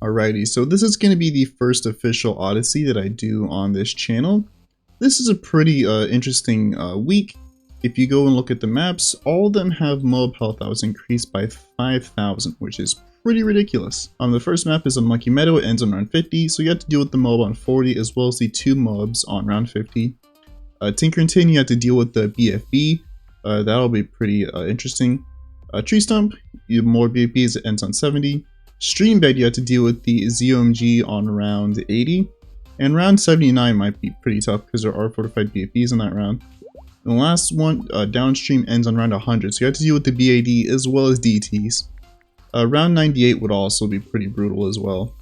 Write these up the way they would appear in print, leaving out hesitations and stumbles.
Alrighty, so this is going to be the first official Odyssey that I do on this channel. This is a pretty interesting week. If you go and look at the maps, all of them have mob health that was increased by 5,000, which is pretty ridiculous. The first map is on Monkey Meadow, it ends on round 50, so you have to deal with the mob on 40 as well as the 2 mobs on round 50. Tinker and Tin, you have to deal with the BFB, that'll be pretty interesting. Tree Stump, you have more BFBs, it ends on 70. Streambed, you have to deal with the ZOMG on round 80, and round 79 might be pretty tough because there are fortified BFBs in that round. And the last one, Downstream, ends on round 100, so you have to deal with the BAD as well as DTs. Round 98 would also be pretty brutal as well.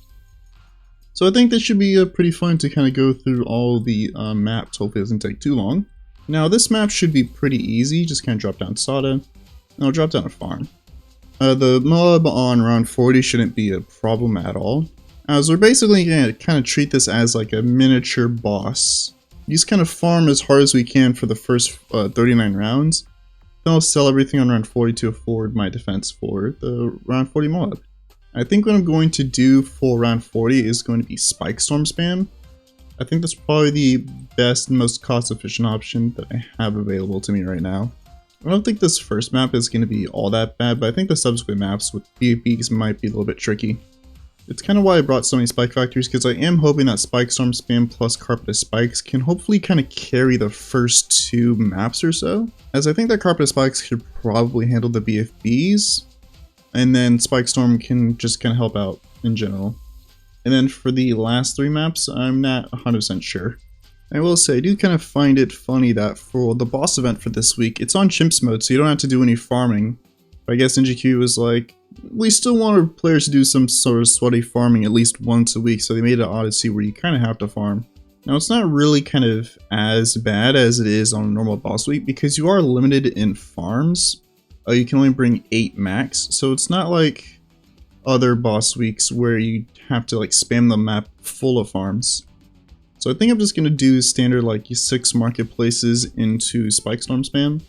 So I think this should be pretty fun to kind of go through all the maps. Hopefully it doesn't take too long. Now this map should be pretty easy, just kind of drop down Soda, and I'll drop down a farm. The mob on round 40 shouldn't be a problem at all, as we're basically going to kind of treat this as like a miniature boss. You just kind of farm as hard as we can for the first 39 rounds, then I'll sell everything on round 40 to afford my defense for the round 40 mob. I think what I'm going to do for round 40 is going to be Spike Storm spam. I think that's probably the best and most cost efficient option that I have available to me right now. I don't think this first map is going to be all that bad, but I think the subsequent maps with BFBs might be a little bit tricky. It's kind of why I brought so many spike factories, because I am hoping that Spike Storm spam plus Carpet of Spikes can hopefully kind of carry the first 2 maps or so, as I think that Carpet of Spikes could probably handle the BFBs, and then Spike Storm can just kind of help out in general. And then for the last 3 maps, I'm not 100% sure. I will say, I do kind of find it funny that for the boss event for this week, it's on Chimps mode, so you don't have to do any farming. I guess NGQ was like, we still want our players to do some sort of sweaty farming at least once a week, so they made an Odyssey where you kind of have to farm. Now, it's not really kind of as bad as it is on a normal boss week, because you are limited in farms. You can only bring 8 max, so it's not like other boss weeks where you have to like spam the map full of farms. So I think I'm just going to do standard like 6 marketplaces into Spike Storm spam.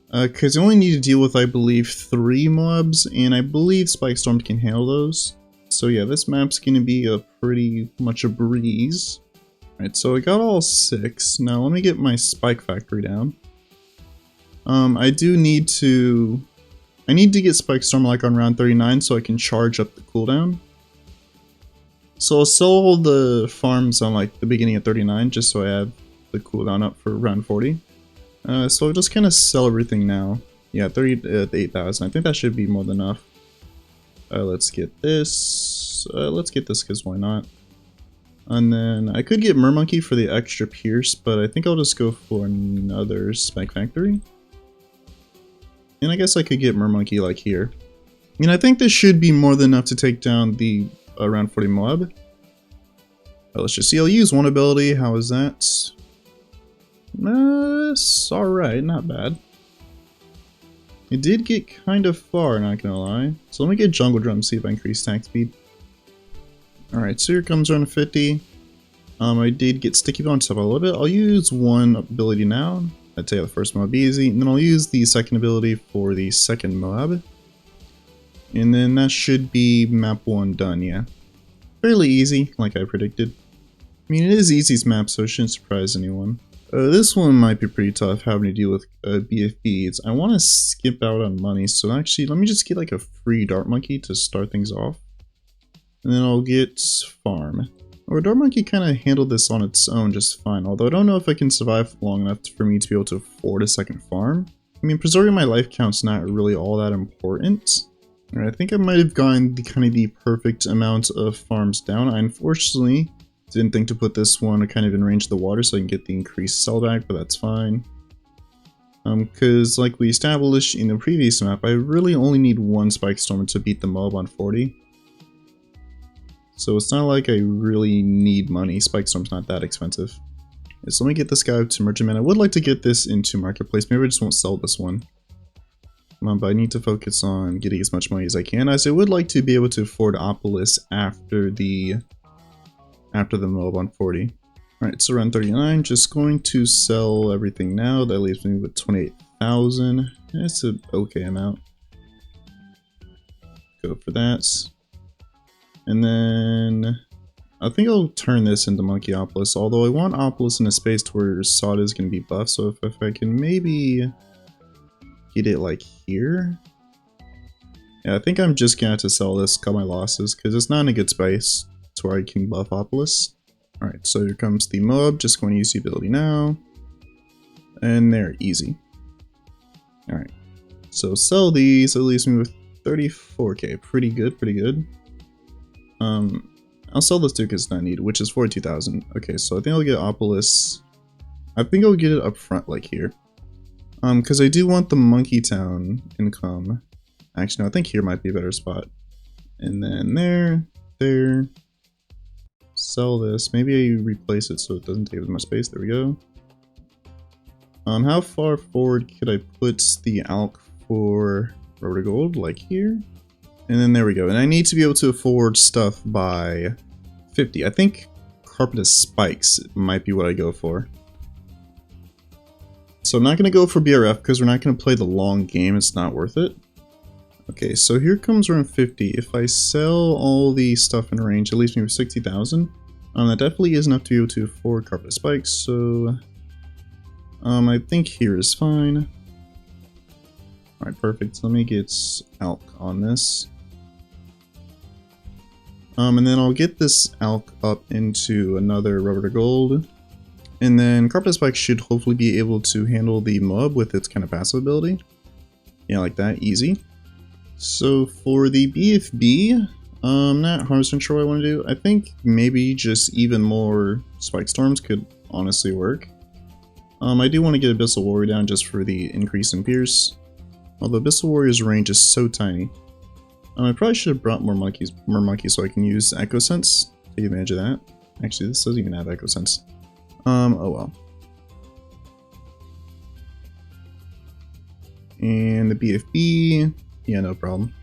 Because you only need to deal with, I believe, 3 mobs, and I believe Spike Storm can handle those. So yeah, this map's going to be a pretty much a breeze. Alright, so I got all 6. Now let me get my Spike Factory down. I need to get Spike Storm like on round 39 so I can charge up the cooldown. So I'll sell all the farms on like the beginning of 39 just so I have the cooldown up for round 40. So I'll just kind of sell everything now. Yeah, 8,000. I think that should be more than enough. Let's get this. Let's get this because why not? And then I could get Mermonkey for the extra Pierce, but I think I'll just go for another Spike Factory. And I guess I could get Mermonkey like here. And I think this should be more than enough to take down the round 40 mob. Let's just see, I'll use one ability. How is that? It's alright, not bad. It did get kind of far, not gonna lie. So let me get Jungle Drum, see if I increase attack speed. Alright, so here comes round 50. I did get Sticky Bounce up a little bit. I'll use one ability now. I'd say the first mob easy, and then I'll use the second ability for the second mob. And then that should be map 1 done, yeah. Fairly easy, like I predicted. I mean, it is Easy's map, so it shouldn't surprise anyone. This one might be pretty tough, having to deal with BFBs. I want to skip out on money, so actually, let me just get like a free Dart Monkey to start things off. And then I'll get Farm. Or Dart Monkey kind of handled this on its own just fine, although I don't know if I can survive long enough for me to be able to afford a second farm. I mean, preserving my life count's not really all that important. I think I might have gotten the perfect amount of farms down. I unfortunately didn't think to put this one kind of in range of the water so I can get the increased sellback, but that's fine. Because like we established in the previous map, I really only need 1 Spike Storm to beat the mob on 40. So it's not like I really need money. Spike Storm's not that expensive. So let me get this guy to Merchant Man. I would like to get this into Marketplace. Maybe I just won't sell this one. But I need to focus on getting as much money as I can, as I would like to be able to afford Opolis after the mob on 40. Alright, so around 39, just going to sell everything now. That leaves me with 28,000. That's an okay amount. Go for that. And then I think I'll turn this into Monkeyopolis, although I want Opolis in a space to where Sod is going to be buffed, so if I can maybe get it like here. Yeah, I think I'm just going to have to sell this, cut my losses, because it's not in a good space to where I can buff Opolis. Alright, so here comes the Moab, just going to use the ability now. And there, easy. Alright, so sell these, it leaves me with 34k, pretty good, pretty good. I'll sell this too because it's not needed, which is 42,000. Okay, so I think I'll get Opolis. I think I'll get it up front, like here. Because I do want the Monkey Town income. Actually, no, I think here might be a better spot. And then there. Sell this. Maybe I replace it so it doesn't take as much space. There we go. How far forward could I put the Alk for Rubber Gold? Like here? And then there we go. And I need to be able to afford stuff by 50. I think Carpeted Spikes might be what I go for. So I'm not going to go for BRF because we're not going to play the long game. It's not worth it. Okay, so here comes around 50. If I sell all the stuff in range, it leaves me with 60,000. That definitely is enough to be able to afford Carpeted Spikes, so I think here is fine. Alright, perfect. Let me get Alk on this. And then I'll get this Alk up into another Rubber to Gold. And then Carpeted Spike should hopefully be able to handle the Moab with its kind of passive ability. Yeah, like that, easy. So for the BFB, I'm not 100% sure what I want to do. I think maybe just even more Spike Storms could honestly work. I do want to get Abyssal Warrior down just for the increase in Pierce. Although Abyssal Warrior's range is so tiny. I probably should have brought more monkeys so I can use Echo Sense. Take advantage of that. Actually, this doesn't even have Echo Sense. Oh well. And the BFB, yeah, no problem.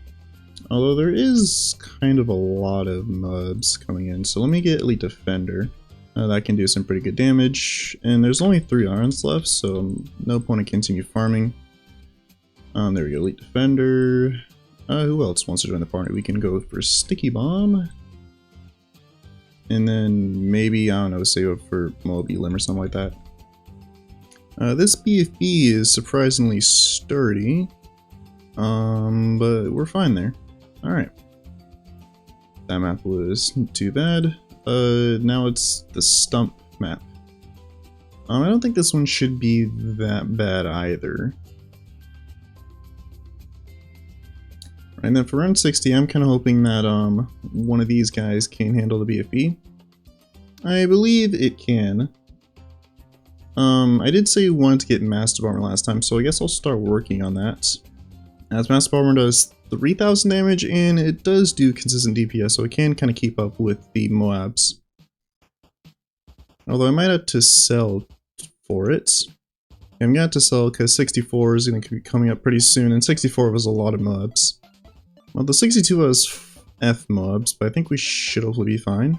Although there is kind of a lot of Moabs coming in, so let me get Elite Defender. That can do some pretty good damage, and there's only 3 irons left, so no point in continue farming. There we go, Elite Defender. Who else wants to join the party? We can go for Sticky Bomb. And then maybe, I don't know, save up for Moab Elim or something like that. This BFB is surprisingly sturdy, but we're fine there. Alright. That map was too bad. Now it's the Stump map. I don't think this one should be that bad either. And then for round 60, I'm kind of hoping that one of these guys can handle the BFB. I believe it can. I did say you wanted to get Master Bomber last time, so I guess I'll start working on that. As Master Bomber does 3,000 damage, and it does do consistent DPS, so it can kind of keep up with the Moabs. Although I might have to sell for it. I'm going to have to sell because 64 is going to be coming up pretty soon, and 64 was a lot of Moabs. Well, the 62 was F Moabs, but I think we should hopefully be fine.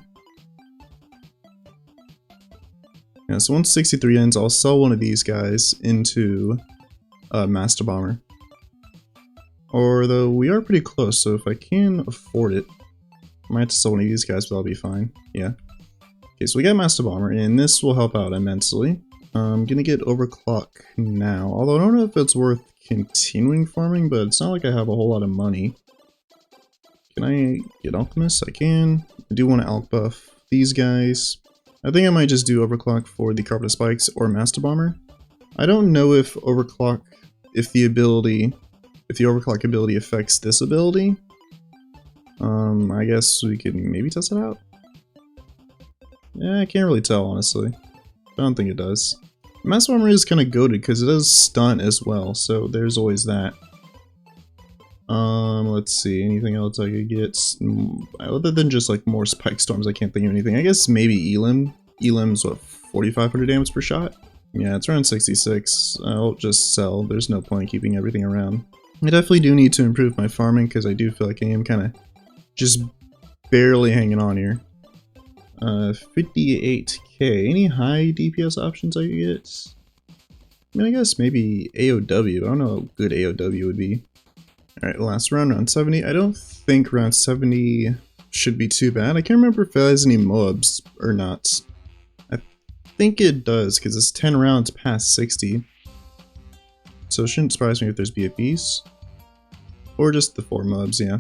Yeah, so once 63 ends, I'll sell one of these guys into Master Bomber. Or though we are pretty close, so if I can afford it, I might have to sell one of these guys, but I'll be fine. Yeah. Okay, so we got Master Bomber, and this will help out immensely. I'm gonna get Overclock now, although I don't know if it's worth continuing farming, but it's not like I have a whole lot of money. Can I get Alchemist? I can. I do want to Alch buff these guys. I think I might just do Overclock for the Carpeted Spikes or Master Bomber. I don't know if Overclock, if the Overclock ability affects this ability. I guess we can maybe test it out. Yeah, I can't really tell, honestly. I don't think it does. Master Bomber is kind of goated because it does stun as well, so there's always that. Let's see, anything else I could get? Other than just like more Spike Storms, I can't think of anything. I guess maybe Elim. Elim's what, 4,500 damage per shot? Yeah, it's around 66. I'll just sell. There's no point in keeping everything around. I definitely do need to improve my farming because I do feel like I am kind of just barely hanging on here. 58k. Any high DPS options I could get? I mean, I guess maybe AOW. I don't know how good AOW would be. Alright, last round, round 70. I don't think round 70 should be too bad. I can't remember if it has any Moabs or not. I think it does, because it's 10 rounds past 60. So it shouldn't surprise me if there's BFBs. Or just the 4 Moabs, yeah.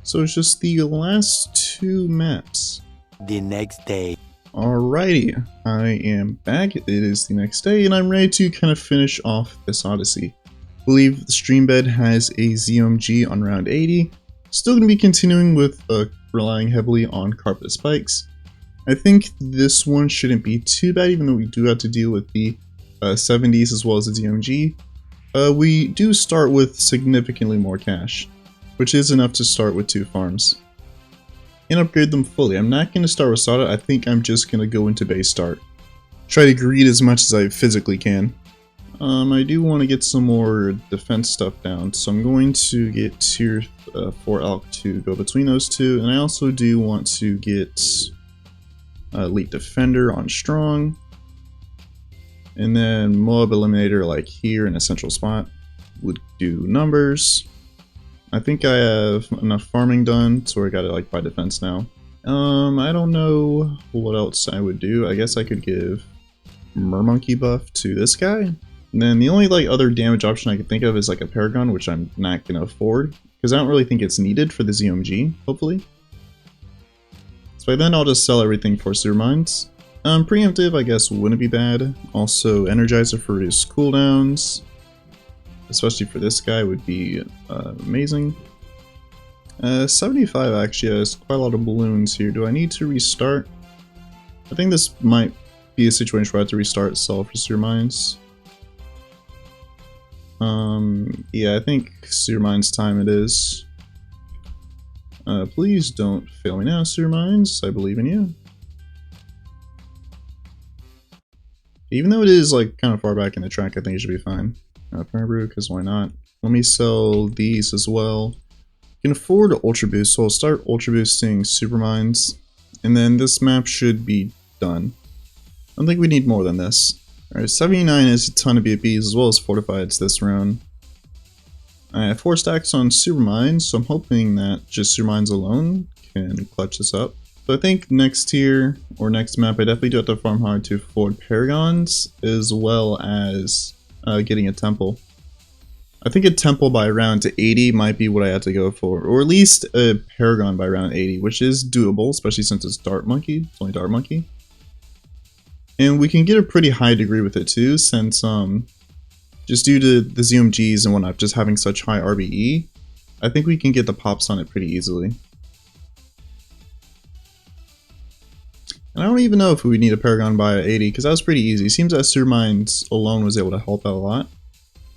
So it's just the last 2 maps. The next day. Alrighty, I am back. It is the next day, and I'm ready to kind of finish off this Odyssey. I believe the Streambed has a ZOMG on round 80. Still going to be continuing with relying heavily on carpet spikes. I think this one shouldn't be too bad, even though we do have to deal with the 70s as well as the ZOMG. We do start with significantly more cash, which is enough to start with 2 farms. And upgrade them fully. I'm not going to start with Sada. I think I'm just going to go into base start. Try to greed as much as I physically can. I do want to get some more defense stuff down, so I'm going to get tier 4 Elk to go between those 2, and I also do want to get Elite Defender on Strong, and then Moab Eliminator like here in a central spot would do numbers. I think I have enough farming done, so I got it like by defense now. I don't know what else I would do. I guess I could give Mermonkey buff to this guy. And then the only like other damage option I could think of is like a Paragon, which I'm not going to afford, because I don't really think it's needed for the ZOMG, hopefully. So by then I'll just sell everything for Sewer Mines. Preemptive I guess wouldn't be bad. Also Energizer for reduced cooldowns, especially for this guy, would be amazing. 75 actually has quite a lot of balloons here. Do I need to restart? I think this might be a situation where I have to restart sell for Sewer Mines. Yeah, I think Sewer Mines time it is. Please don't fail me now, Sewer Mines. I believe in you. Even though it is like kind of far back in the track, I think it should be fine. Brew, because why not? Let me sell these as well. You can afford Ultra Boost, so I'll start Ultra Boosting Super Mines, and then this map should be done. I don't think we need more than this. Alright, 79 is a ton of BFBs as well as Fortifieds this round. I have 4 stacks on Super Mines, so I'm hoping that just Super Mines alone can clutch this up. So I think next tier, or next map, I definitely do have to farm hard to afford Paragons, as well as getting a temple. I think a temple by round to 80 might be what I have to go for, or at least a Paragon by round 80, which is doable, especially since it's Dart Monkey. It's only Dart Monkey. And we can get a pretty high degree with it too, since just due to the ZOMGs and whatnot just having such high RBE, I think we can get the pops on it pretty easily. And I don't even know if we need a Paragon by 80, because that was pretty easy. It seems that Sewer Mines alone was able to help out a lot.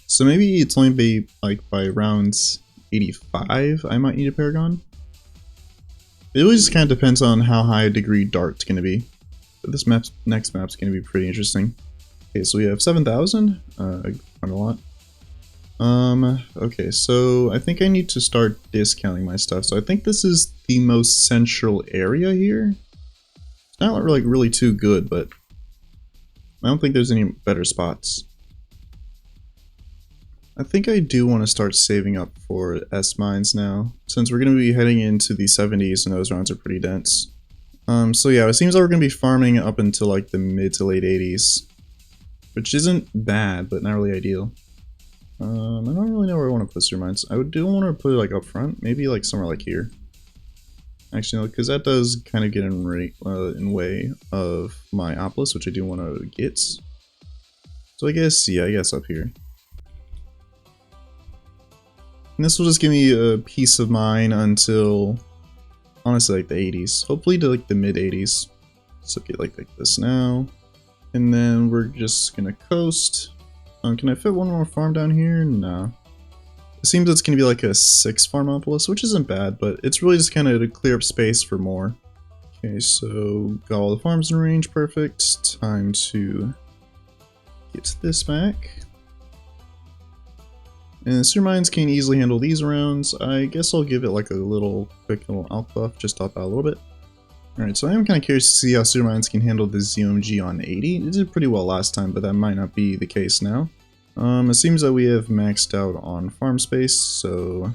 So maybe it's only be like by rounds 85 I might need a Paragon. It really just kind of depends on how high a degree Dart's going to be. But this next map's going to be pretty interesting. Okay, so we have 7,000. Quite a lot. Okay, so I think I need to start discounting my stuff. So I think this is the most central area here. It's not really too good, but I don't think there's any better spots. I think I do want to start saving up for S mines now, since we're going to be heading into the 70s and those rounds are pretty dense. So yeah, it seems like we're going to be farming up until like the mid to late 80s, which isn't bad, but not really ideal. I don't really know where I want to put Sewer Mines. I do want to put it like up front, maybe like somewhere like here. Actually, because that does kind of get in way of my Opolis, which I do want to get. So I guess, yeah, I guess up here. And this will just give me a peace of mind until, honestly, like the 80s. Hopefully to like the mid 80s. So get like this now. And then we're just gonna coast. Can I fit one more farm down here? No. It seems it's gonna be like a 6 farmopolis, which isn't bad, but it's really just kind of to clear up space for more. Okay, so got all the farms in range, perfect. Time to get this back. And Sewer Mines can easily handle these rounds. I guess I'll give it like a quick little alp buff, just top out a little bit. Alright, so I am kind of curious to see how Sewer Mines can handle the ZOMG on 80. It did pretty well last time, but that might not be the case now. It seems that we have maxed out on farm space, so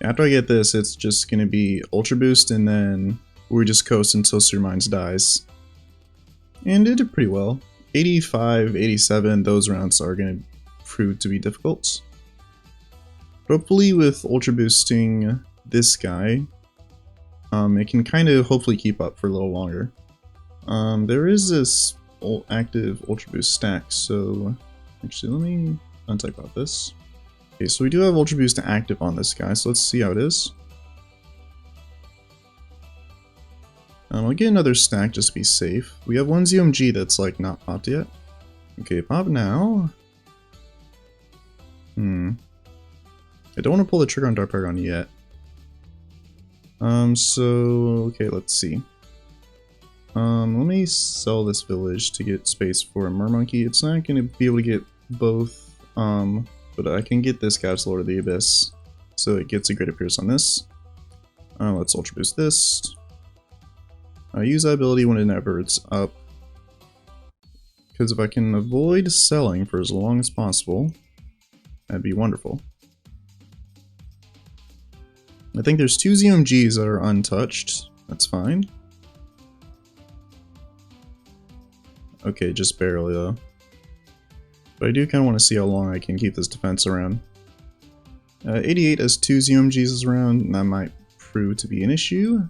After I get this, it's just going to be Ultra Boost, and then we just coast until Sewer Mines dies. And it did pretty well. 85, 87, those rounds are going to prove to be difficult. But hopefully with Ultra Boosting this guy, it can kind of hopefully keep up for a little longer. There is this active Ultra Boost stack, so actually let me untype out this. Okay, so we do have Ultra Boost active on this guy, so let's see how it is. I'll get another stack just to be safe. We have one ZOMG that's like not popped yet. Okay, pop now. I don't want to pull the trigger on Dark Paragon yet. Okay, let's see. Let me sell this village to get space for a Mermonkey. It's not going to be able to get both, but I can get this guy to Lord of the Abyss, so it gets a greater pierce on this. Let's Ultra Boost this. Use that ability whenever it's up, because if I can avoid selling for as long as possible, that'd be wonderful. I think there's 2 ZOMGs that are untouched. That's fine. Okay, just barely though. But I do kind of want to see how long I can keep this defense around. 88 has 2 ZOMGs around, and that might prove to be an issue.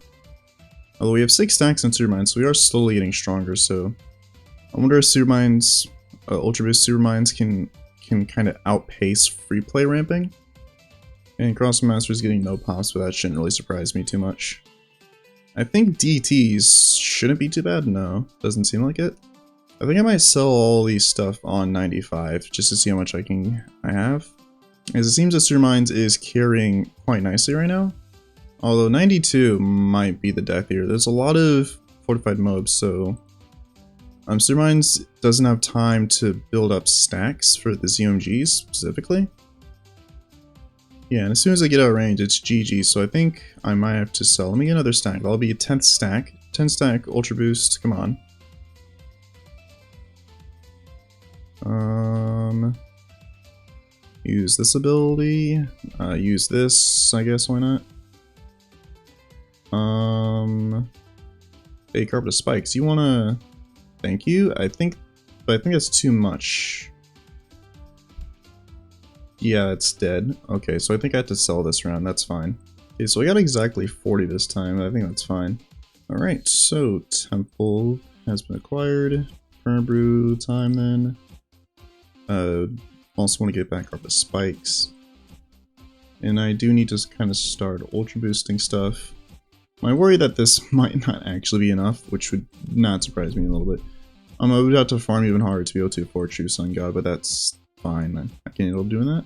Although we have 6 stacks on Sewer Mines, so we are slowly getting stronger, so I wonder if Sewer Mines, Ultra Boost Sewer Mines can kind of outpace free play ramping. And Crossing Master is getting no pops, but that shouldn't really surprise me too much. I think DTs shouldn't be too bad, no, doesn't seem like it. I think I might sell all these stuff on 95 just to see how much I have. As it seems that Sewer Mines is carrying quite nicely right now. Although 92 might be the death here. There's a lot of fortified mobs, so Sewer Mines doesn't have time to build up stacks for the ZOMGs specifically. Yeah, and as soon as I get out of range, it's GG, so I think I might have to sell. Let me get another stack. That'll be a 10th stack. 10 stack Ultra Boost, come on. Use this ability. Use this, I guess, why not? Hey, Carpet Spikes, you wanna... Thank you? But I think that's too much. Yeah, it's dead. Okay, so I think I have to sell this round, that's fine. Okay, so I got exactly 40 this time, I think that's fine. Alright, so Temple has been acquired. Burn Brew time then. Also want to get back Carpet Spikes. And I do need to kind of start Ultra Boosting stuff. I worry that this might not actually be enough, which would not surprise me a little bit. I would have to farm even harder to be able to afford True Sun God, but that's fine. I can handle doing that.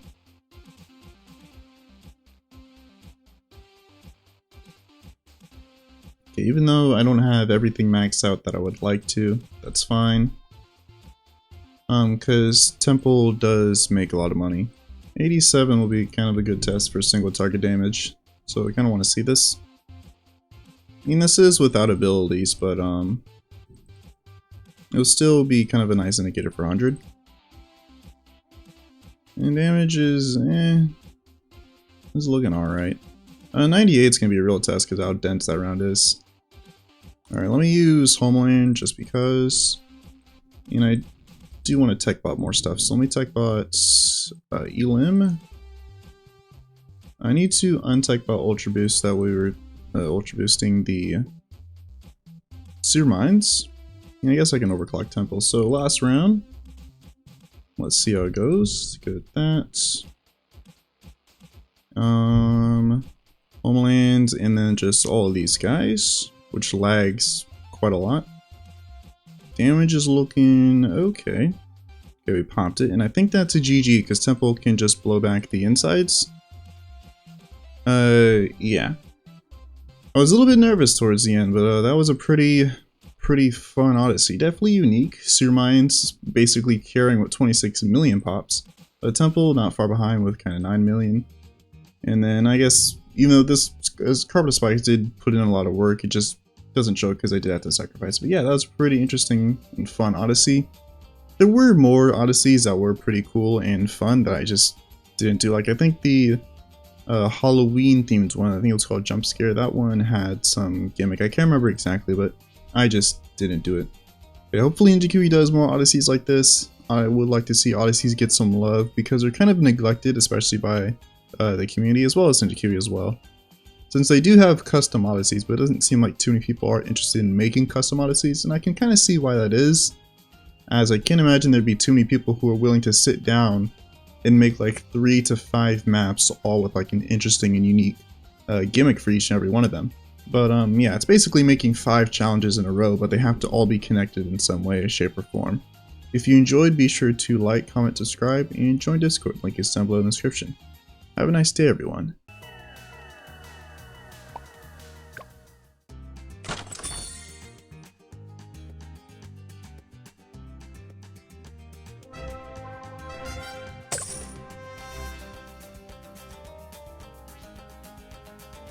Okay, even though I don't have everything maxed out that I would like to, that's fine. Because Temple does make a lot of money. 87 will be kind of a good test for single target damage, so I kind of want to see this. I mean, this is without abilities, but it'll still be kind of a nice indicator for 100. And damage is, it's looking alright. 98 is going to be a real test because how dense that round is. Alright, let me use Homeland just because. You know, I do want to tech bot more stuff, so let me tech bot Elim. I need to untech bot Ultra Boost, that way we're Ultra Boosting the Sewer Mines. And I guess I can overclock Temple. So last round, let's see how it goes. Good at that. Homeland, and then just all of these guys, which lags quite a lot. Damage is looking okay. Okay, we popped it, and I think that's a GG because Temple can just blow back the insides. Yeah. I was a little bit nervous towards the end, but that was a pretty fun Odyssey. Definitely unique. Sewer Mines basically carrying with 26 million pops. Temple not far behind with kind of 9 million. And then I guess, even though this Carpet Spikes did put in a lot of work, it just doesn't show because I did have to sacrifice. But yeah, that was a pretty interesting and fun Odyssey. There were more Odysseys that were pretty cool and fun that I just didn't do. Like, I think the Halloween themed one. I think it was called Jump Scare. That one had some gimmick. I can't remember exactly, but I just didn't do it. But hopefully Injikui does more Odysseys like this. I would like to see Odysseys get some love because they're kind of neglected, especially by the community as well as Injikui as well. Since they do have custom Odysseys, but it doesn't seem like too many people are interested in making custom Odysseys, and I can kind of see why that is, as I can't imagine there'd be too many people who are willing to sit down and make like 3 to 5 maps, all with like an interesting and unique gimmick for each and every one of them. But yeah, it's basically making 5 challenges in a row, but they have to all be connected in some way, shape, or form. If you enjoyed, be sure to like, comment, subscribe, and join Discord. Link is down below in the description. Have a nice day, everyone.